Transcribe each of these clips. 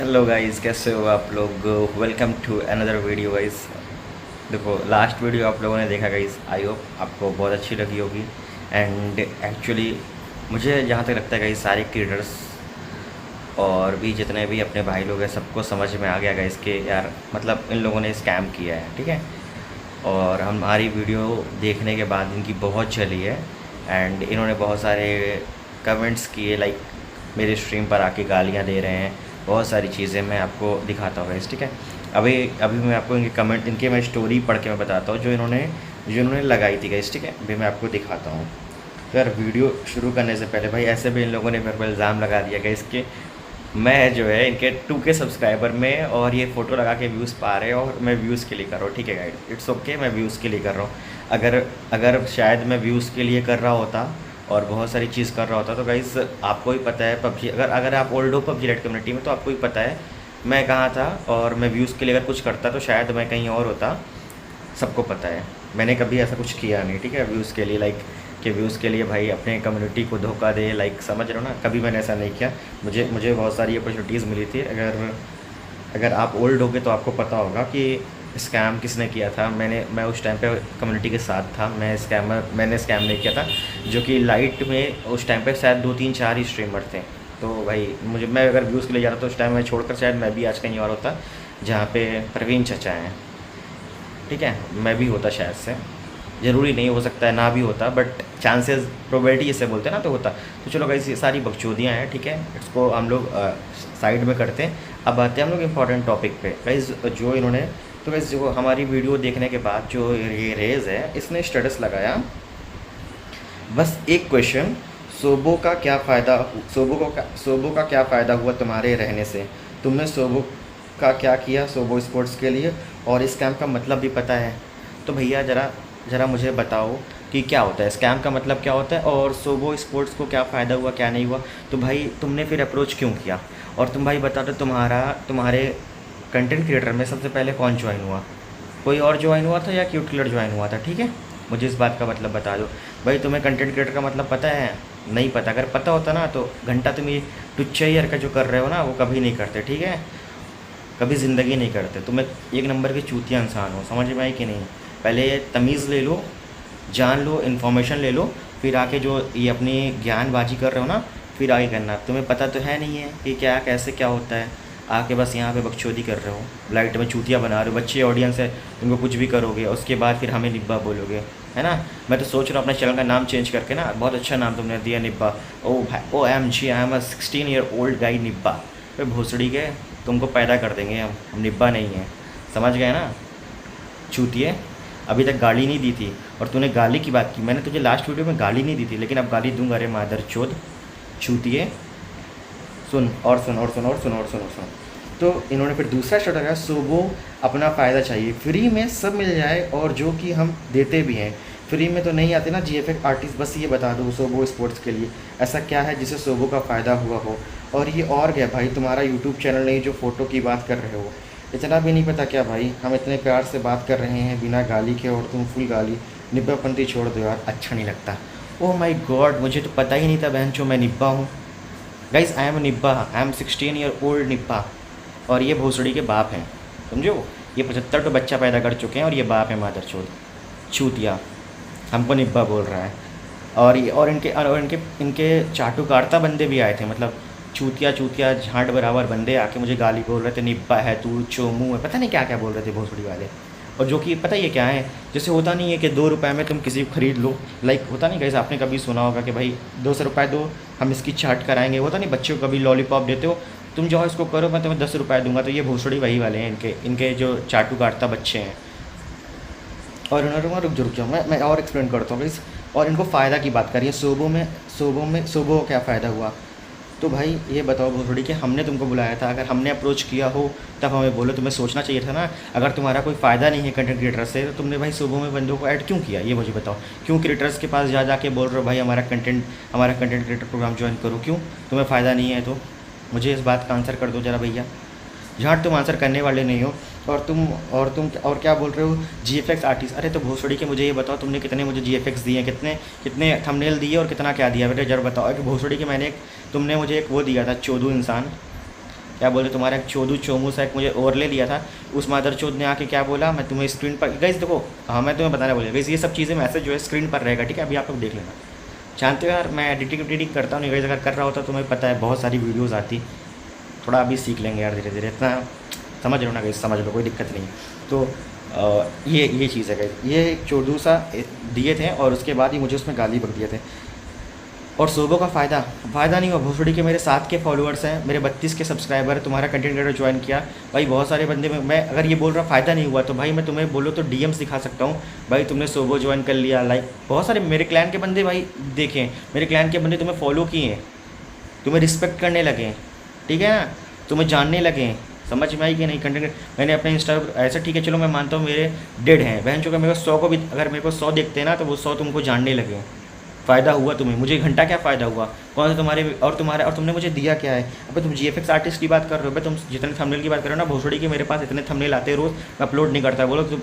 Hello guys, कैसे हो आप लोग। Welcome to another video guys. देखो, लास्ट वीडियो आप लोगों ने देखा गाइस, आई होप आपको बहुत अच्छी लगी होगी। एंड एक्चुअली मुझे जहाँ तक लगता है गाइस, सारे क्रिएटर्स और भी जितने भी अपने भाई लोग हैं सबको समझ में आ गया गाइस कि यार मतलब इन लोगों ने स्कैम किया है, ठीक है। और हमारी वीडियो देखने के बाद इनकी बहुत चली है एंड इन्होंने बहुत सारे कमेंट्स किए, लाइक मेरे स्ट्रीम पर आके गालियाँ दे रहे हैं, बहुत सारी चीज़ें मैं आपको दिखाता हूँ गाइस, ठीक है। अभी अभी मैं आपको इनके कमेंट, इनके मैं स्टोरी पढ़ के मैं बताता हूँ जो इन्होंने लगाई थी गाइस, ठीक है। अभी मैं आपको दिखाता हूँ। तो यार वीडियो शुरू करने से पहले भाई, ऐसे भी इन लोगों ने मेरे को इल्ज़ाम लगा दिया गाइस कि मैं जो है इनके 2K सब्सक्राइबर में और ये फ़ोटो लगा के व्यूज़ पा रहे हैं और मैं व्यूज़ के लिए कर रहा हूँ, ठीक है गाइड, इट्स ओके, मैं व्यूज़ के लिए कर रहा हूँ। अगर अगर शायद मैं व्यूज़ के लिए कर रहा होता और बहुत सारी चीज़ कर रहा होता तो गाइस आपको ही पता है, पबजी अगर अगर आप ओल्ड हो पबजी रेड कम्युनिटी में तो आपको ही पता है मैं कहाँ था। और मैं व्यूज़ के लिए अगर कुछ करता तो शायद मैं कहीं और होता, सबको पता है। मैंने कभी ऐसा कुछ किया नहीं, ठीक है, व्यूज़ के लिए, लाइक कि व्यूज़ के लिए भाई अपने कम्युनिटी को धोखा दे, लाइक समझ रहे हो ना, कभी मैंने ऐसा नहीं किया। मुझे बहुत सारी अपॉर्चुनिटीज़ मिली थी। अगर अगर आप ओल्ड होगे तो आपको पता होगा कि स्कैम किसने किया था। मैं उस टाइम पे कम्युनिटी के साथ था, मैंने स्कैम नहीं किया था। जो कि लाइट में उस टाइम पे शायद 2 3 4 ही स्ट्रीमर थे। तो भाई मैं अगर व्यूज़ के लिए जा रहा था उस टाइम, मैं छोड़कर शायद मैं भी आज कहीं और होता जहाँ पे प्रवीण चचा हैं, ठीक है। मैं भी होता शायद से, ज़रूरी नहीं, हो सकता है ना भी होता, बट चांसेस, प्रोबेबिलिटी इसे बोलते हैं ना, तो होता। तो चलो गाइस, ये सारी बकचोदियाँ हैं, ठीक है, इसको हम लोग साइड में करते हैं। अब आते हैं हम लोग इम्पॉर्टेंट टॉपिक पे गाइस। जो इन्होंने, तो गाइस जो हमारी वीडियो देखने के बाद जो ये रेज़ है, इसने स्टेटस लगाया, बस एक क्वेश्चन, सोबो का क्या फ़ायदा हुआ तुम्हारे रहने से। तुमने सोबो का क्या किया सोबो स्पोर्ट्स के लिए, और स्कैम का मतलब भी पता है। तो भैया ज़रा ज़रा मुझे बताओ कि क्या होता है, स्कैम का मतलब क्या होता है, और सोबो स्पोर्ट्स को क्या फ़ायदा हुआ क्या नहीं हुआ। तो भाई तुमने फिर अप्रोच क्यों किया, और तुम भाई बता दो, तुम्हारे कंटेंट क्रिएटर में सबसे पहले कौन ज्वाइन हुआ, कोई और ज्वाइन हुआ था या क्यूट किलर ज्वाइन हुआ था, ठीक है। मुझे इस बात का मतलब बता दो। भाई तुम्हें कंटेंट क्रिएटर का मतलब पता है, नहीं पता। अगर पता होता ना तो घंटा तुम ये टुच्चा ईयर का जो कर रहे हो ना वो कभी नहीं करते, ठीक है, कभी ज़िंदगी नहीं करते। तुम्हें एक नंबर के चूतिया इंसान हो, समझ में आई कि नहीं। पहले तमीज़ ले लो, जान लो, इन्फॉर्मेशन ले लो, फिर आके जो ये अपनी ज्ञानबाजी कर रहे हो ना, फिर आगे करना। तुम्हें पता तो है नहीं है कि क्या कैसे क्या होता है, आके बस यहाँ पे बकचोदी कर रहे हो, लाइट में चूतिया बना रहे हो। बच्चे ऑडियंस है, तुमको कुछ भी करोगे, उसके बाद फिर हमें निब्बा बोलोगे, है ना। मैं तो सोच रहा हूँ अपने चैनल का नाम चेंज करके ना, बहुत अच्छा नाम तुमने दिया, निब्बा। ओ भाई, O M G, I am a 16 year old guy, निब्बा। फिर भोसड़ी के तुमको पैदा कर देंगे हम निब्बा नहीं है, समझ गए ना चूतिए। अभी तक गाली नहीं दी थी, और तूने गाली की बात की, मैंने तुझे लास्ट वीडियो में गाली नहीं दी थी, लेकिन अब गाली दूंगा। अरे मादर चोद चूतिए, सुन और सुन और सुन और सुन और सुन और सुन। तो इन्होंने फिर दूसरा शर्ट लगाया, सोबो अपना फ़ायदा चाहिए, फ्री में सब मिल जाए, और जो कि हम देते भी हैं। फ्री में तो नहीं आते ना GFX आर्टिस्ट, बस ये बता दो सोबो स्पोर्ट्स के लिए ऐसा क्या है जिससे सोबो का फ़ायदा हुआ हो। और ये और क्या भाई, तुम्हारा यूट्यूब चैनल नहीं, जो फ़ोटो की बात कर रहे हो, इतना भी नहीं पता क्या भाई। हम इतने प्यार से बात कर रहे हैं बिना गाली के, और तुम फुल गाली। निब्बापंती छोड़ दो यार, अच्छा नहीं लगता। ओह माय गॉड, मुझे तो पता ही नहीं था बहन चो मैं निब्बा हूँ। गाइज आई एम निब्बा, आई एम 16 ईयर ओल्ड निब्बा। और ये भोसड़ी के बाप हैं, समझो। ये 75 तो बच्चा पैदा कर चुके हैं, और ये बाप है मादर चोद चूतिया, हमको निब्बा बोल रहा है। और इनके चाटू काटता बंदे भी आए थे, मतलब चूतिया चूतिया झांट बराबर बंदे आके मुझे गाली बोल रहे थे, निब्बा है तू, चोमू है, पता नहीं क्या क्या बोल रहे थे भोसड़ी वाले। और जो कि पता ये क्या है, जैसे होता नहीं है कि 2 रुपये में तुम किसी को ख़रीद लो, लाइक होता नहीं गाइस, आपने कभी सुना होगा कि भाई 200 रुपये दो हम इसकी चाट कराएंगे, होता नहीं, बच्चों को कभी लॉलीपॉप देते हो, तुम जाओ इसको करो मैं तुम्हें 10 रुपये दूंगा। तो ये भोसड़ी वही वाले हैं, इनके जो चाटू काटता बच्चे हैं। और इन्होंने, रुक जाओ, मैं और एक्सप्लेन करता हूँ गाइस। और इनको फ़ायदा की बात करिए, सोबो को क्या फ़ायदा हुआ। तो भाई ये बताओ भोसड़ी कि हमने तुमको बुलाया था, अगर हमने अप्रोच किया हो तब हमें बोलो, तुम्हें सोचना चाहिए था ना। अगर तुम्हारा कोई फ़ायदा नहीं है कंटेंट क्रिएटर से, तो तुमने भाई सुबह में बंदों को ऐड क्यों किया, ये मुझे बताओ। क्यों क्रिएटर्स के पास जा के बोल रहे हो भाई हमारा कंटेंट क्रिएटर प्रोग्राम ज्वाइन करो, क्यों, तुम्हें फ़ायदा नहीं है तो। मुझे इस बात का आंसर कर दो ज़रा भैया, जहाँ तुम आंसर करने वाले नहीं हो। और क्या बोल रहे हो, GFX आर्टिस्ट। अरे तो भोसड़ी के मुझे ये बताओ, तुमने कितने मुझे GFX दिए, कितने कितने थंबनेल दिए, और कितना क्या दिया, बेटे जरा बताओ। कि भोसड़ी के तुमने मुझे एक वो दिया था, चोदू इंसान, क्या बोलते तुम्हारा एक चोदू चोमू सा एक मुझे ओवरले लिया था, उस मादरचोद ने आके क्या बोला, मैं तुम्हें स्क्रीन पर गाइस देखो, हाँ मैं तुम्हें बताने बोलिए गाइस, ये सब चीज़ें मैसेज जो है स्क्रीन पर रहेगा, ठीक है, अभी आप लोग देख लेना। जानते हो यार मैं एडिटिंग करता हूँ नहीं गाइस, अगर कर रहा होता तो तुम्हें पता है बहुत सारी वीडियोज़ आती, थोड़ा अभी सीख लेंगे यार धीरे धीरे, इतना समझ लो ना गाइस, समझ लो कोई दिक्कत नहीं। तो ये चीज़ है गाइस, ये एक चोदू सा दिए थे और उसके बाद ही मुझे उसमें गाली बक दिए थे। और सोबो का फ़ायदा नहीं हुआ, भोसड़ी के मेरे 7 के फॉलोअर्स हैं, मेरे 32 के सब्सक्राइबर, तुम्हारा कंटेंट क्रिएटर ज्वाइन किया भाई, बहुत सारे बंदे में मैं अगर ये बोल रहा फ़ायदा नहीं हुआ तो भाई मैं तुम्हें बोलो तो डीएम्स दिखा सकता हूँ, भाई तुमने सोबो ज्वाइन कर लिया, लाइक बहुत सारे मेरे क्लैन के बंदे भाई देखें, मेरे क्लैन के बंदे तुम्हें फॉलो किए हैं, तुम्हें रिस्पेक्ट करने लगे, ठीक है ना, तुम्हें जानने लगे, समझ में आई कि नहीं कंटेंट। मैंने अपने इंस्टा ऐसा, ठीक है चलो मैं मानता हूँ मेरे डेढ़ हैं, बहन चुका मेरे को 100 को भी, अगर मेरे को 100 देखते हैं ना तो वो 100 तुमको जानने लगे, फ़ायदा हुआ तुम्हें, मुझे घंटा क्या फ़ायदा हुआ, कौन सा तुम्हारे और तुमने मुझे दिया क्या है। अब तुम जीएफएक्स आर्टिस्ट की बात कर रहे हो भाई, तुम जितने थंबनेल की बात कर रहे हो ना, भोसड़ी के मेरे पास इतने थंबनेल आते हैं रोज़, मैं अपलोड नहीं करता, बोलो तो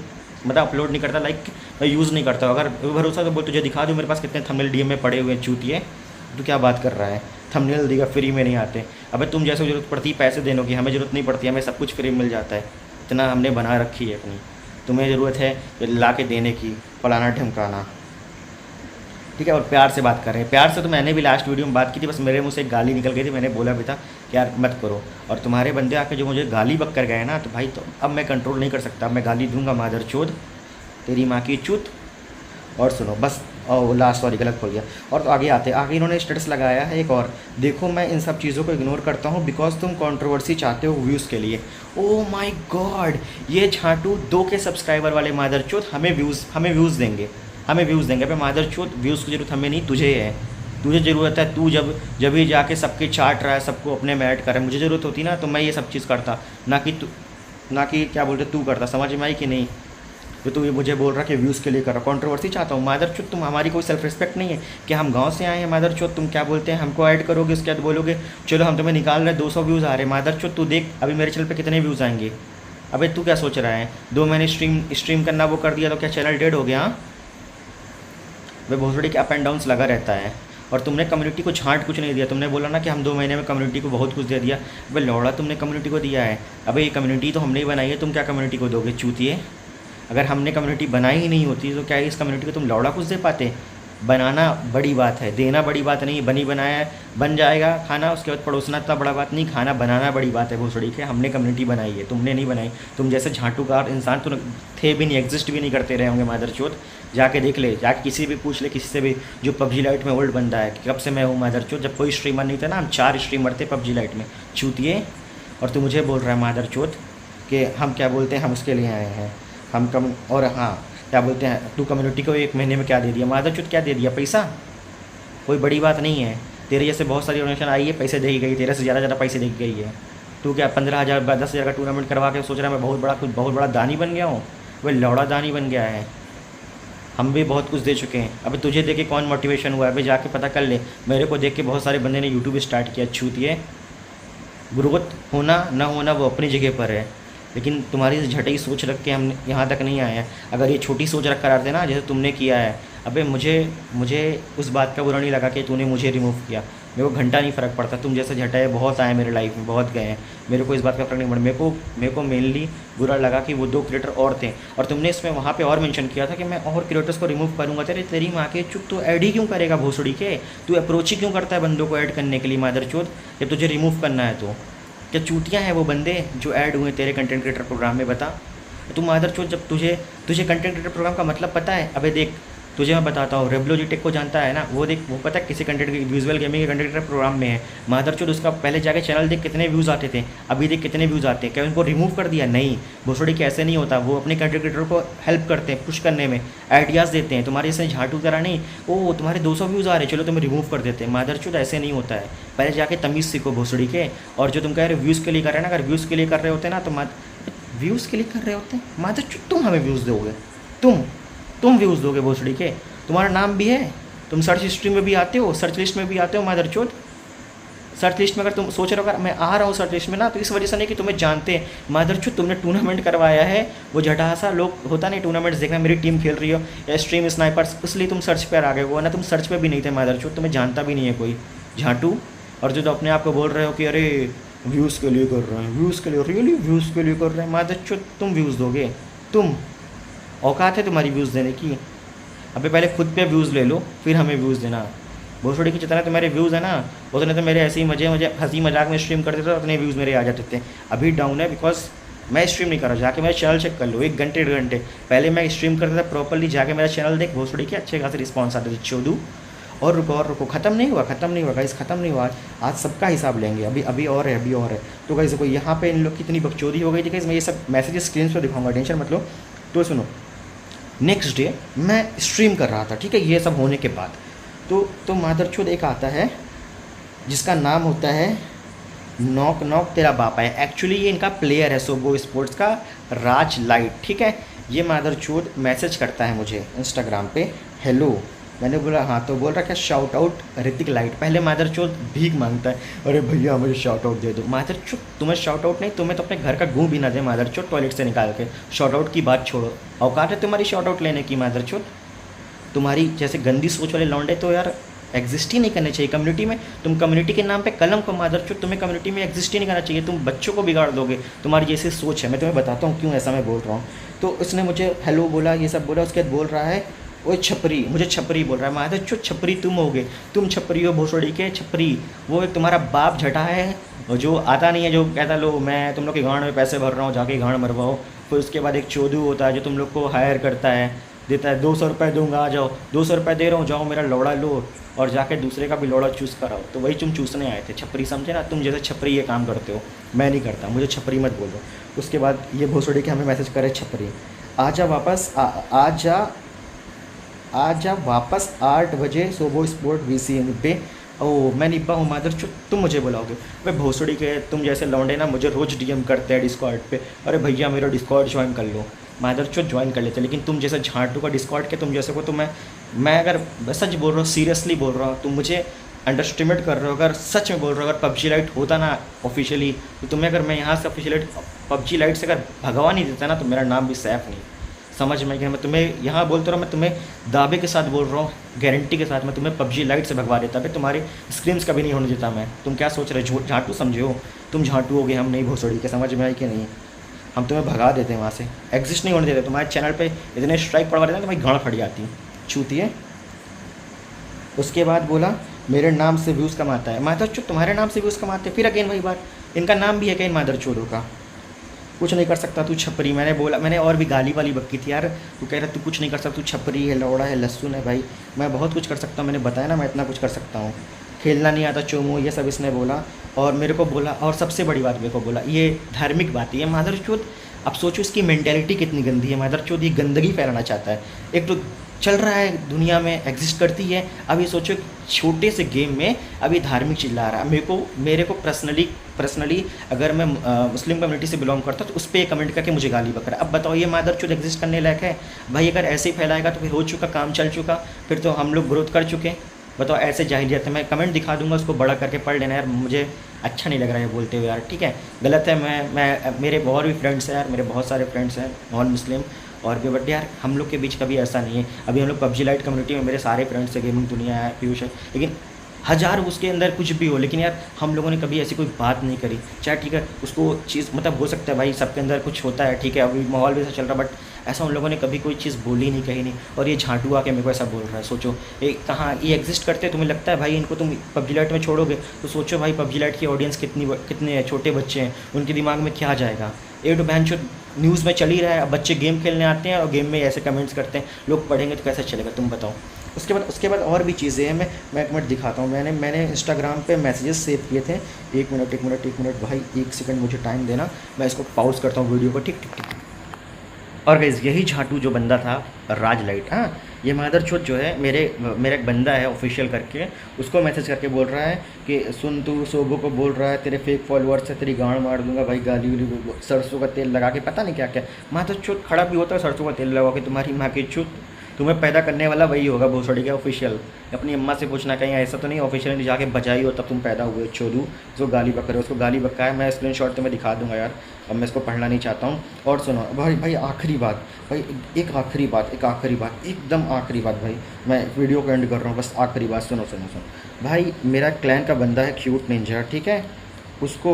मतलब अपलोड नहीं करता, लाइक मैं यूज़ नहीं करता, अगर भरोसा तो बोल तुझे दिखा दूँ मेरे पास कितने थंबनेल डीएम में पड़े हुए हैं चूतिए, तू क्या बात कर रहा है, थंबनेल देगा फ्री में नहीं आते। अबे तुम जैसे ज़रूरत पड़ती है पैसे देने की, हमें ज़रूरत नहीं पड़ती, हमें सब कुछ फ्री मिल जाता है, इतना हमने बना रखी है अपनी, तुम्हें ज़रूरत है ला के देने की, फलाना ढमकाना, ठीक है। और प्यार से बात कर रहे हैं, प्यार से तो मैंने भी लास्ट वीडियो में बात की थी, बस मेरे मुंह से एक गाली निकल गई थी, मैंने बोला भी था कि यार मत करो, और तुम्हारे बंदे आके जो मुझे गाली बक कर गए ना, तो भाई तो अब मैं कंट्रोल नहीं कर सकता, अब मैं गाली दूंगा मादरचोद, तेरी माँ की चूत। और सुनो बस, लास्ट सॉरी गलत हो गया। और तो आगे इन्होंने स्टेटस लगाया है एक और, देखो मैं इन सब चीज़ों को इग्नोर करता हूँ बिकॉज तुम कंट्रोवर्सी चाहते हो व्यूज़ के लिए। ओ माय गॉड, ये झाटू 2 के सब्सक्राइबर वाले मादरचोद हमें व्यूज़ देंगे, अबे मादरचोद व्यूज़ की जरूरत हमें नहीं, तुझे है, तुझे ज़रूरत है, तू जब भी जाके सबके चाट रहा है, सबको अपने में ऐड कर रहा है, मुझे ज़रूरत होती ना तो मैं ये सब चीज़ करता, ना कि क्या बोलते तू करता, समझ में आई कि नहीं। तो तू ये मुझे बोल रहा कि व्यूज़ के लिए कर रहा, कंट्रोवर्सी चाहता हूँ, मादरचोद तुम, हमारी कोई सेल्फ रिस्पेक्ट नहीं है कि हम गांव से आए हैं, मादरचोद तुम क्या बोलते हैं, हमको ऐड करोगे, उसके बाद बोलोगे चलो हम तुम्हें निकाल रहे हैं, 200 व्यूज़ आ रहे हैं, मादरचोद तू देख अभी मेरे चैनल पे कितने व्यूज़ आएंगे। अबे तू क्या सोच रहा है, 2 महीने स्ट्रीम करना वो कर दिया तो क्या चैनल डेड हो गया। वे भोसड़ी के अप एंड डाउन्स लगा रहता है, और तुमने कम्युनिटी को छांट कुछ नहीं दिया, तुमने बोला ना कि हम 2 महीने में कम्युनिटी को बहुत कुछ दे दिया, अबे लौड़ा तुमने कम्युनिटी को दिया है, अबे ये कम्युनिटी तो हमने ही बनाई है, तुम क्या कम्युनिटी को दोगे चूतिए। अगर हमने कम्युनिटी बनाई ही नहीं होती तो क्या इस कम्युनिटी को तुम लौड़ा कुछ दे पाते। बनाना बड़ी बात है, देना बड़ी बात नहीं, बनी बनाया बन जाएगा खाना, उसके बाद पड़ोसना इतना बड़ा बात नहीं, खाना बनाना बड़ी बात है भोसड़ी के। हमने कम्युनिटी बनाई है, तुमने नहीं बनाई, तुम जैसे झाटूकार इंसान तो थे भी नहीं, एग्जिस्ट भी नहीं करते रहे होंगे मादरचोद। जाके देख ले, जाके किसी भी पूछ ले, किसी से भी जो पबजी लाइट में ओल्ड बंदा है कि कब से मैं हूँ मादरचोद, जब कोई स्ट्रीमर नहीं था ना, हम 4 स्ट्रीमर थे पबजी लाइट में चूतिए। और तू मुझे बोल रहा है मादरचोद कि हम क्या बोलते हैं, हम उसके लिए आए हैं, हम कम, और हाँ क्या बोलते हैं, तू कम्युनिटी को 1 महीने में क्या दे दिया मादरचोद, क्या दे दिया, पैसा, कोई बड़ी बात नहीं है। तेरे जैसे बहुत सारी ऑर्गेनाइजेशन आई है, पैसे दे ही गई, तेरे से ज़्यादा पैसे दे गई है। तू क्या 15,000 10,000 का टूर्नामेंट करवा के सोच रहा है मैं बहुत बड़ा दानी बन गया हूँ, वह लौड़ा दानी बन गया है। हम भी बहुत कुछ दे चुके हैं, अभी तुझे देख के कौन मोटिवेशन हुआ है, अभी जाके पता कर ले। मेरे को देख के बहुत सारे बंदे ने यूट्यूब स्टार्ट किया, छूतिए। ग्रोथ होना ना होना वो अपनी जगह पर है, लेकिन तुम्हारी झटई सोच रख के हम यहाँ तक नहीं आए हैं। अगर ये छोटी सोच रख कर आते ना जैसे तुमने किया है, अबे मुझे उस बात का बुरा नहीं लगा कि तूने मुझे रिमूव किया, मेरे को घंटा नहीं फ़र्क पड़ता। तुम जैसे झटाए बहुत आए मेरे लाइफ में, बहुत गए हैं, मेरे को इस बात का फ़र्क नहीं पड़ा। मेरे को मेनली बुरा लगा कि वो 2 क्रिएटर और थे, और तुमने इसमें वहाँ पे और मेंशन किया था कि मैं और क्रिएटर्स को रिमूव करूँगा। तेरी माँ के चुप, तो ऐड ही क्यों करेगा भोसड़ी के, तू अप्रोच ही क्यों करता है बंदों को ऐड करने के लिए मादरचोद, जब तुझे रिमूव करना है तो। क्या चूतियाँ हैं वो बंदे जो ऐड हुए तेरे कंटेंट क्रिएटर प्रोग्राम में, बता। तुम मादरचोद, जब तुझे कंटेंट क्रिएटर प्रोग्राम का मतलब पता है, अबे देख तुझे मैं बताता हूँ, रेब्लो जी टेक को जानता है ना, वो देख, वो पता है किसी कंटेंट विजुअल गेमिंग के कंटेंट क्रिएटर प्रोग्राम में है मादरचोद, उसका पहले जाके चैनल देख कितने व्यूज़ आते थे, अभी देख कितने व्यूज़ आते हैं। क्या उनको रिमूव कर दिया? नहीं, भोसड़ी के ऐसे नहीं होता, वो अपने कंटेंट क्रिएटर को हेल्प करते हैं, पुश करने में आइडियाज़ देते हैं। तुम्हारे जैसे झाटू तरह नहीं, ओ तुम्हारे 200 व्यूज़ आ रहे, चलो तुम्हें रिमूव कर देते हैं। मादरचोद ऐसे नहीं होता है, पहले जाके तमीज़ सीखो भोसड़ी के। और जो तुम कह रहे हो व्यूज़ के लिए कर रहे हैं ना, अगर व्यूज़ के लिए कर रहे होते ना तो व्यूज़ के लिए कर रहे होते मादरचोद, तुम हमें व्यूज़ दोगे, तुम व्यूज़ दोगे भोसड़ी के, तुम्हारा नाम भी है, तुम सर्च हिस्ट्री में भी आते हो, सर्च लिस्ट में भी आते हो मादरचोद। सर्च लिस्ट में अगर तुम सोच रहे हो अगर मैं आ रहा हूँ सर्च लिस्ट में ना, तो इस वजह से नहीं कि तुम्हें जानते हैं मादरचोद, तुमने टूर्नामेंट करवाया है, वो झटासा लोग होता नहीं टूर्नामेंट्स देखना, मेरी टीम खेल रही हो या स्ट्रीम स्नाइपर्स, इसलिए तुम सर्च पर आ गए हो ना, तुम सर्च पे भी नहीं थे मादरचोद, तुम्हें जानता भी नहीं है कोई झाटू। और जो तो अपने आप को बोल रहे हो कि अरे व्यूज़ के लिए कर रहे हैं, व्यूज़ के लिए, रियली व्यूज़ के लिए कर रहे हैं। मादरचोद तुम व्यूज़ दोगे? तुम औकात है तुम्हारी व्यूज़ देने की? अबे पहले खुद पे व्यूज़ ले लो, फिर हमें व्यूज़ देना। भोसड़ी की जितना तुम्हारे व्यूज़ है ना, उतने तो मेरे ऐसे ही मजे मजे हंसी मजाक में स्ट्रीम करते थे, उतने व्यूज़ मेरे आ जाते थे। अभी डाउन है बिकॉज मैं स्ट्रीम नहीं कर रहा। जाके मेरा चैनल चेक कर लो, 1 घंटे 1.5 घंटे पहले मैं स्ट्रीम करता था प्रॉपरली। जाके मेरा चैनल देख, भोसड़ी के अच्छे खासे रिस्पॉन्स आते थे। चोदू और रुको, ख़त्म नहीं हुआ, ख़त्म नहीं हुआ गाइस, ख़त्म नहीं हुआ। आज सबका हिसाब लेंगे, अभी अभी और है, अभी और है। तो गाइस देखो यहाँ पे इन लोग की इतनी बकचोदी हो गई थी गाइस, मैं ये सब मैसेजेस स्क्रीन पर दिखाऊंगा, टेंशन मत लो। तो सुनो, नेक्स्ट डे मैं स्ट्रीम कर रहा था, ठीक है, ये सब होने के बाद तो मादरचोद एक आता है जिसका नाम होता है नॉक नॉक तेरा बाप है। एक्चुअली ये इनका प्लेयर है सोबो स्पोर्ट्स का, राज लाइट, ठीक है। ये मादरचोद मैसेज करता है मुझे इंस्टाग्राम पे, हेलो। मैंने बोला हाँ, तो बोल रहा क्या शाउट आउट ऋतिक लाइट। पहले मादरचोद भीख मांगता है, अरे भैया मुझे शाउट आउट दे दो। मादरचोद तुम्हें शाउट आउट नहीं, तुम्हें तो अपने घर का गूँ भी ना दे मादरचोद, टॉयलेट से निकाल के। शाउट आउट की बात छोड़ो, औकात है तुम्हारी शाउट आउट लेने की मादरचोद? तुम्हारी जैसे गंदी सोच वाले लौंडे तो यार एग्जिस्ट ही नहीं करने चाहिए कम्युनिटी में। तुम कम्युनिटी के नाम पे कलम को मादरचोद, तुम्हें कम्युनिटी में एग्जिस्ट ही नहीं करना चाहिए। तुम बच्चों को बिगाड़ दोगे, तुम्हारी जैसी सोच है। मैं तुम्हें बताता हूँ क्यों ऐसा मैं बोल रहा हूँ। तो उसने मुझे हेलो बोला, ये सब बोला, उसके बाद बोल रहा है वो छपरी, मुझे छपरी बोल रहा है। मादरचोद छपरी तुम होगे, तुम छपरी हो भोसड़ी के छपरी। वो एक तुम्हारा बाप झटा है जो आता नहीं है, जो कहता लो मैं तुम लोग के गांड में पैसे भर रहा हूँ, जाके गांड मरवाओ। फिर उसके बाद एक चोदू होता है जो तुम लोग को हायर करता है, देता है 200 रुपये दूंगा, आ जाओ 200 रुपये दे रहा हूँ, जाओ मेरा लौड़ा लो और जाके दूसरे का भी लौड़ा चूस कराओ। तो वही तुम चूसने आए थे, छपरी समझे ना? तुम जैसे छपरी ये काम करते हो, मैं नहीं करता, मुझे छपरी मत बोलो। उसके बाद ये भोसड़ी के हमें मैसेज करे छपरी, आजा वापस, आजा वापस 8 बजे सोबो स्पोर्ट VCN पे। ओ मैं निब्बा हूँ मादरचोद, तुम मुझे बुलाओगे? भाई भोसड़ी के तुम जैसे लौंडे ना मुझे रोज़ DM करते हैं डिस्कॉर्ड पे, अरे भैया मेरा डिस्कॉर्ड ज्वाइन कर लो। मादरचोद ज्वाइन कर लेते, लेकिन तुम जैसे झांटू का डिस्कॉर्ड के तुम जैसे को, तो मैं अगर सच बोल रहा हूँ, सीरियसली बोल रहा हूँ, तुम मुझे अंडरस्टिमेट कर रहे हो। अगर सच में बोल रहे हो, अगर PUBG लाइट होता ना ऑफिशियली, तो तुम्हें अगर मैं यहाँ से ऑफिशियली PUBG लाइट से अगर भगवा नहीं देता ना, तो मेरा नाम भी सैफ नहीं, समझ में कि मैं तुम्हें यहाँ बोलता रहा हूँ, मैं तुम्हें दावे के साथ बोल रहा हूँ, गारंटी के साथ, मैं तुम्हें PUBG लाइट से भगवा देता। भाई तुम्हारी स्क्रीम्स कभी नहीं होने देता मैं। तुम क्या सोच रहे हो, झांटू समझे हो? तुम झांटू हो गए, हम नहीं भोसड़ी के, समझ में आई कि नहीं? हम तुम्हें भगा देते हैं वहाँ से, एग्जिस्ट नहीं होने देते। तुम्हारे चैनल पे इतने स्ट्राइक पड़वा देते हैं, तुम्हारी गाँड फट जाती छूती है। उसके बाद बोला मेरे नाम से व्यूज़ कमाता है। मादरचोद तुम्हारे नाम से व्यूज़ कमाते हैं? फिर अगेन वही बात, इनका नाम भी है कहीं मादरचोदों का। कुछ नहीं कर सकता तू छपरी, मैंने बोला, मैंने और भी गाली वाली बक्की थी यार। तू कह रहा तू कुछ नहीं कर सकता, तू छपरी है, लौड़ा है, लहसुन है। भाई मैं बहुत कुछ कर सकता हूँ, मैंने बताया ना मैं इतना कुछ कर सकता हूँ। खेलना नहीं आता चोमो, ये सब इसने बोला। और मेरे को बोला, और सबसे बड़ी बात मेरे को बोला, ये धार्मिक बात है मादरचोद। अब सोचो इसकी मेंटेलिटी कितनी गंदी है मादरचोद, ये गंदगी फैलाना चाहता है। एक तो चल रहा है दुनिया में, एग्जिस्ट करती है, अब ये सोचो छोटे से गेम में अभी धार्मिक चिल्ला रहा है। मेरे को पर्सनली अगर मैं मुस्लिम कम्युनिटी से बिलोंग करता तो उस पर कमेंट करके मुझे गाली बक रहा है। अब बताओ ये मादरचोद एग्जिस्ट करने लायक है? भाई अगर ऐसे ही फैलाएगा तो फिर हो चुका, काम चल चुका, फिर तो हम लोग ग्रोथ कर चुके। बताओ ऐसे जाहिलियत है। मैं कमेंट दिखा दूंगा, उसको बड़ा करके पढ़ लेना यार, मुझे अच्छा नहीं लग रहा है बोलते हुए यार, ठीक है? गलत है। मैं मेरे बहुत भी फ्रेंड्स हैं यार, मेरे बहुत सारे फ्रेंड्स हैं नॉन मुस्लिम और भी, बट यार हम लोग के बीच कभी ऐसा नहीं है। अभी हम लोग PUBG लाइट कम्युनिटी में मेरे सारे फ्रेंड्स है, गेमिंग दुनिया है, पीयूष है, लेकिन हज़ार उसके अंदर कुछ भी हो, लेकिन यार हम लोगों ने कभी ऐसी कोई बात नहीं करी। चाहे ठीक है उसको चीज़ मतलब हो सकता है भाई सबके अंदर कुछ होता है, ठीक है, अभी माहौल भी ऐसा चल रहा, बट ऐसा उन लोगों ने कभी कोई चीज़ बोली नहीं, कही नहीं। और ये झांटू आके मेरे को ऐसा बोल रहा है। सोचो ये कहाँ ये एग्जिस्ट करते हैं? तुम्हें लगता है भाई इनको तुम PUBG लाइट में छोड़ोगे तो सोचो भाई PUBG लाइट की ऑडियंस कितने छोटे बच्चे हैं, उनके दिमाग में क्या जाएगा? एक तो बहन जो न्यूज़ में चल ही रहा है, अब बच्चे गेम खेलने आते हैं और गेम में ऐसे कमेंट्स करते हैं, लोग पढ़ेंगे तो कैसे चलेगा तुम बताओ? उसके बाद और भी चीज़ें हैं, मैं एक मिनट दिखाता हूँ। मैंने इंस्टाग्राम पे मैसेजेस सेव किए थे। एक मिनट भाई, 1 सेकंड मुझे टाइम देना, मैं इसको पॉज करता हूँ वीडियो को, ठीक। और गाइस यही झांटू जो बंदा था राज लाइट, हाँ, ये मादरचोद जो है मेरा एक बंदा है ऑफिशियल करके, उसको मैसेज करके बोल रहा है कि सुन तू सोबो को बोल रहा है तेरे फेक फॉलोअर्स से तेरी गांड मार दूंगा भाई, गाली वाली, सरसों का तेल लगा के पता नहीं क्या क्या। मादरचोद खड़ा भी होता है सरसों का तेल लगा के, तुम्हारी माँ की चुत। तुम्हें पैदा करने वाला वही होगा भोसड़ी का ऑफिशियल। अपनी अम्मा से पूछना, कहीं ऐसा तो नहीं ऑफिशियल जाके बजाई हो तब तुम पैदा हुए चोदू जो गाली बक रहे हो। उसको गाली बक्का है, मैं स्क्रीनशॉट तुम्हें दिखा दूंगा यार, अब मैं इसको पढ़ना नहीं चाहता हूँ। और सुनो भाई आखिरी बात भाई, एक आखिरी बात एकदम आखिरी बात भाई, मैं वीडियो को एंड कर रहा हूँ, बस आखिरी बात सुनो भाई। मेरा क्लैन का बंदा है क्यूट निंजा, ठीक है, उसको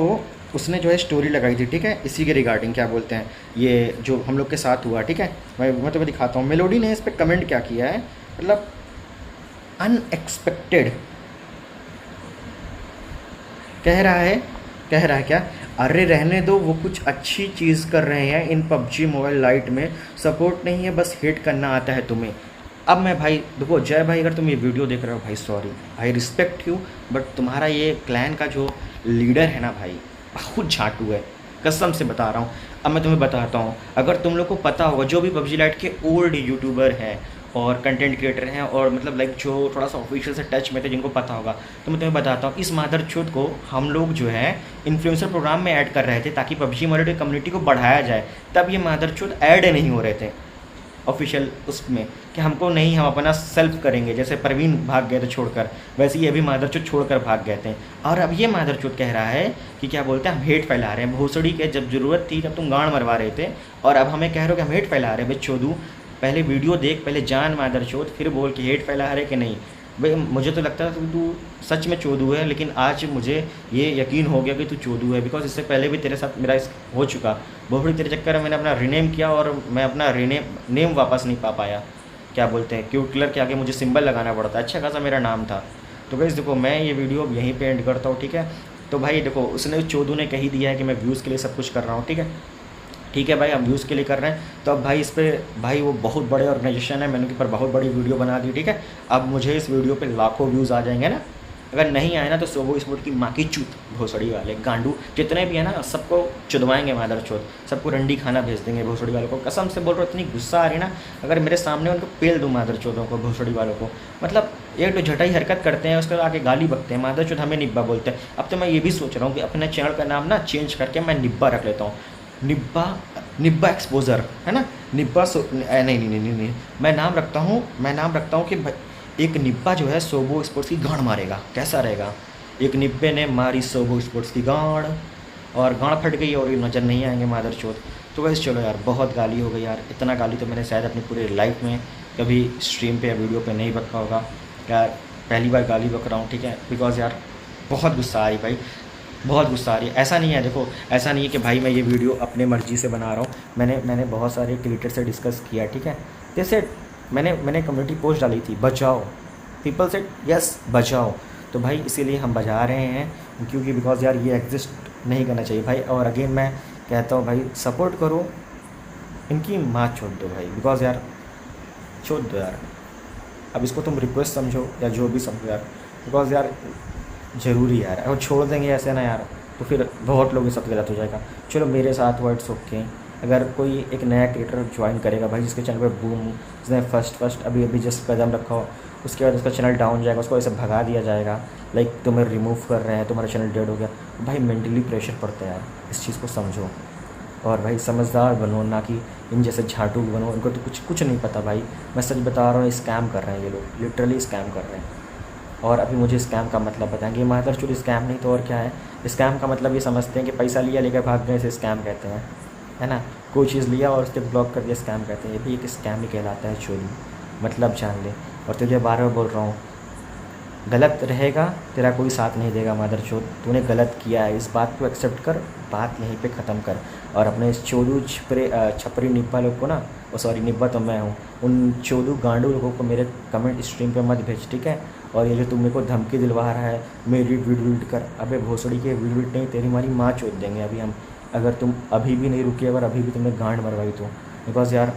उसने जो है स्टोरी लगाई थी, ठीक है, इसी के रिगार्डिंग क्या बोलते हैं ये जो हम लोग के साथ हुआ, ठीक है। मैं तुम्हें दिखाता हूँ। मेलोडी ने इस पर कमेंट क्या किया है, मतलब अनएक्सपेक्टेड। कह रहा है क्या, अरे रहने दो, वो कुछ अच्छी चीज़ कर रहे हैं इन पबजी मोबाइल लाइट में, सपोर्ट नहीं है, बस हेट करना आता है तुम्हें। अब मैं भाई देखो जय भाई, अगर तुम ये वीडियो देख रहे हो भाई, sorry, I respect you, but तुम्हारा ये क्लैन का जो लीडर है ना भाई, बहुत झाटू है, कसम से बता रहा हूँ। अब मैं तुम्हें बताता हूँ, अगर तुम लोग को पता होगा, जो भी पबजी लाइट के ओल्ड यूट्यूबर हैं और कंटेंट क्रिएटर हैं और मतलब लाइक जो थोड़ा सा ऑफिशियल से टच में थे, जिनको पता होगा, तो मैं तुम्हें बताता हूँ, इस मादरचोद को हम लोग जो है इन्फ्लुएंसर प्रोग्राम में ऐड कर रहे थे ताकि पबजी मोबाइल कम्युनिटी को बढ़ाया जाए। तब ये मादरचोद ऐड नहीं हो रहे थे ऑफिशियल उसमें कि हमको नहीं, हम अपना सेल्फ करेंगे। जैसे प्रवीण भाग गए थे छोड़कर, वैसे ये भी मादरचोद छोड़कर भाग गए थे। और अब ये मादरचोद कह रहा है कि क्या बोलते हैं, हम हेट फैला रहे हैं। भोसड़ी के जब ज़रूरत थी तब तुम गांड मरवा रहे थे, और अब हमें कह रहे हो कि हम हेट फैला रहे हैं। भाई चोदू, पहले वीडियो देख, पहले जान मादरचोद, फिर बोल कि हेट फैला रहे कि नहीं। भाई मुझे तो लगता था कि तू सच में चोदू है, लेकिन आज मुझे ये यकीन हो गया कि तू चोदू है, बिकॉज इससे पहले भी तेरे साथ मेरा हो चुका। बहुत तेरे चक्कर में मैंने अपना रीनेम किया और मैं अपना नेम वापस नहीं पा पाया। क्या बोलते हैं, क्यूट कलर के आगे मुझे सिंबल लगाना पड़ता, अच्छा खासा मेरा नाम था। तो गाइस देखो, मैं ये वीडियो यहीं पे एंड करता हूँ, ठीक है। तो भाई देखो, उसने चोदू ने कही दिया है कि मैं व्यूज़ के लिए सब कुछ कर रहा हूँ, ठीक है। ठीक है भाई, हम व्यूज़ के लिए कर रहे हैं, तो अब भाई इस पर भाई वो बहुत बड़े ऑर्गेनाइजेशन है, मैंने उनके ऊपर बहुत बड़ी वीडियो बना दी, ठीक है। अब मुझे इस वीडियो पे लाखों व्यूज़ आ जाएंगे ना, अगर नहीं आए ना तो सोबो स्पोर्ट की माँ की चूत, भोसड़ी वाले गांडू जितने भी है ना, सबको चुदवाएंगे मादर चौथ, सबको रंडी खाना भेज देंगे भोसड़ी वालों को। कसम से बोल रहा हूँ, इतनी गुस्सा आ रही ना, अगर मेरे सामने उनको पेल दूँ मादर चौथों को, भोसड़ी वालों को। मतलब एक तो झटाई हरकत करते हैं, उसके बाद आके गाली बकते हैं, मादर चौथ हमें निब्बा बोलते हैं। अब तो मैं ये भी सोच रहा हूँ कि अपने चैनल का नाम ना चेंज करके मैं निब्बा रख लेता हूँ, निब्बा एक्सपोजर, है ना, निब्बा नहीं, मैं नाम रखता हूँ कि एक निब्बा जो है सोबो स्पोर्ट्स की गांड मारेगा, कैसा रहेगा। एक निब्बे ने मारी सोबो स्पोर्ट्स की गांड, और गांड फट गई और ये नज़र नहीं आएंगे मादर चौथ। तो वैसे चलो यार, बहुत गाली हो गई यार, इतना गाली तो मैंने शायद अपनी पूरी लाइफ में कभी स्ट्रीम पे या वीडियो पे नहीं बका होगा यार, पहली बार गाली बक रहा हूँ, ठीक है। बिकॉज़ यार बहुत गुस्सा आ रही भाई, बहुत गुस्सा आ रही है। ऐसा नहीं है, देखो ऐसा नहीं है कि भाई मैं ये वीडियो अपने मर्ज़ी से बना रहा हूँ, मैंने बहुत सारे क्रिएटर से डिस्कस किया, ठीक है। जैसे मैंने कम्युनिटी पोस्ट डाली थी, बचाओ, पीपल से यस बचाओ, तो भाई इसीलिए हम बजा रहे हैं, क्योंकि बिकॉज़ यार ये एग्जिस्ट नहीं करना चाहिए भाई। और अगेन मैं कहता हूँ भाई, सपोर्ट करो, इनकी माँ छोड़ दो भाई, बिकॉज़ यार छोड़ दो यार। अब इसको तुम रिक्वेस्ट समझो या जो भी समझो यार, बिकॉज़ यार ज़रूरी है यार, अगर छोड़ देंगे ऐसे ना यार, तो फिर बहुत लोगों के साथ गलत हो जाएगा। चलो मेरे साथ हुआ, इट्स ओके। अगर कोई एक नया क्रिएटर ज्वाइन करेगा भाई, जिसके चैनल पे बूम, जिसने फर्स्ट अभी जस्ट कदम रखा हो, उसके बाद उसका चैनल डाउन जाएगा, उसको ऐसे भगा दिया जाएगा, लाइक तुम्हें रिमूव कर रहे हैं, तुम्हारा चैनल डेड हो गया, तो भाई मेंटली प्रेशर पड़ता है यार, इस चीज़ को समझो। और भाई समझदार बनो, ना कि इन जैसे झाटू बनो, इनको तो कुछ नहीं पता भाई। मैं सच बता रहा हूँ, स्कैम कर रहे हैं ये लोग, लिटरली स्कैम कर रहे हैं। और अभी मुझे स्कैम का मतलब बताएंगे, मादरचोद स्कैम नहीं तो और क्या है। स्कैम का मतलब ये समझते हैं कि पैसा लिया, लेकर भाग गए, इसे स्कैम कहते हैं, है ना। कोई चीज़ लिया और उसके ब्लॉक कर दिया, स्कैम कहते हैं। ये भी एक स्कैम ही कहलाता है, चोरी, मतलब जान ले। और तुझे बार बार बोल रहा हूँ, गलत रहेगा, तेरा कोई साथ नहीं देगा मादरचोद, तूने गलत किया है, इस बात को एक्सेप्ट कर, बात यहीं पे ख़त्म कर। और अपने इस चोदू छपरी निब्बा लोग को ना, सॉरी निब्बा तो मैं हूँ, उन चोदू गांडू लोगों को मेरे कमेंट स्ट्रीम पे मत भेज, ठीक है। और ये जो तुम मेरे को धमकी दिलवा रहा है, मेरी वीडियो कर, अबे भोसड़ी के वीडियो नहीं, तेरी मारी माँ चोद देंगे अभी हम, अगर तुम अभी भी नहीं रुके, अगर अभी भी तुमने गांड मरवाई तो। बिकॉज़ यार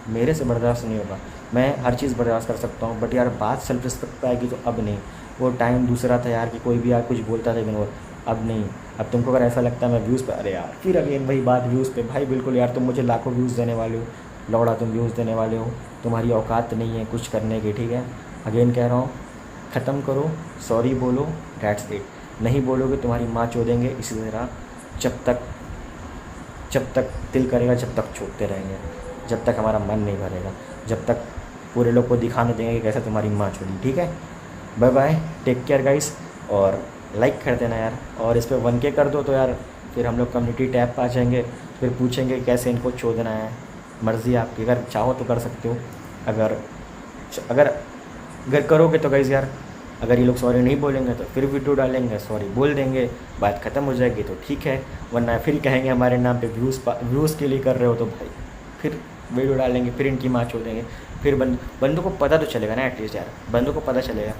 मेरे से बर्दाश्त नहीं होगा, मैं हर चीज़ बर्दाश्त कर सकता हूँ, बट यार बात सेल्फ रिस्पेक्ट पे आएगी तो अब नहीं। वो टाइम दूसरा था यार, कि कोई भी यार कुछ बोलता था, लेकिन वो अब नहीं। अब तुमको अगर ऐसा लगता है मैं व्यूज़ पे, अरे यार फिर अगेन वही बात व्यूज़ पे, भाई बिल्कुल यार, तुम मुझे लाखों व्यूज़ देने वाले हो, लौड़ा तुम व्यूज़ देने वाले हो, तुम्हारी औकात नहीं है कुछ करने की, ठीक है। अगेन कह रहा हूँ, ख़त्म करो, सॉरी बोलो, दैट्स इट। नहीं बोलोगे तुम्हारी माँ चोदेंगे इसी तरह, जब तक दिल करेगा, जब तक छोड़ते रहेंगे, जब तक हमारा मन नहीं भरेगा, जब तक पूरे लोग को दिखाने देंगे कि कैसे तुम्हारी माँ चोदी, ठीक है। Bye bye, take care guys, और लाइक कर देना यार, और इस पर 1K कर दो तो यार फिर हम लोग कम्युनिटी टैब पर आ जाएंगे, फिर पूछेंगे कैसे इनको चोदना है। मर्ज़ी आपकी, अगर चाहो तो कर सकते हो, अगर करोगे तो गाइस यार अगर ये लोग सॉरी नहीं बोलेंगे तो फिर वीडियो डालेंगे, सॉरी बोल देंगे, बात ख़त्म हो जाएगी तो ठीक है, वरना फिर कहेंगे हमारे नाम पे व्यूज़ के लिए कर रहे हो, तो भाई फिर वीडियो डालेंगे, फिर इनकी माँ छोड़ देंगे। फिर बंदों को पता तो चलेगा ना, एटलीस्ट यार बंदों को पता चलेगा।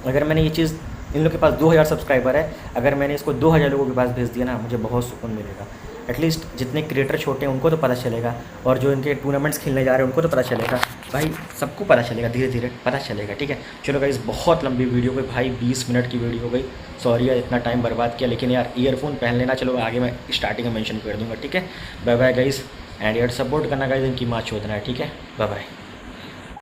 अगर मैंने ये चीज़, इन लोग के पास 2000 सब्सक्राइबर है, अगर मैंने इसको 2000 लोगों के पास भेज दिया ना, मुझे बहुत सुकून मिलेगा। एटलीस्ट जितने क्रिएटर छोटे हैं उनको तो पता चलेगा, और जो इनके टूर्नामेंट्स खेलने जा रहे हैं उनको तो पता चलेगा, भाई सबको पता चलेगा, धीरे धीरे पता चलेगा। ठीक है, चलो गाइस, बहुत लंबी वीडियो हो गई भाई, 20 मिनट की वीडियो हो गई, सॉरी यार इतना टाइम बर्बाद किया, लेकिन यार ईयरफोन पहन लेना, चलो आगे मैं स्टार्टिंग में मेंशन कर दूंगा। ठीक है, बाय बाय गाइस, एंड यार सपोर्ट करना गाइस, इनकी माँ चोदना है। ठीक है, बाय बाय।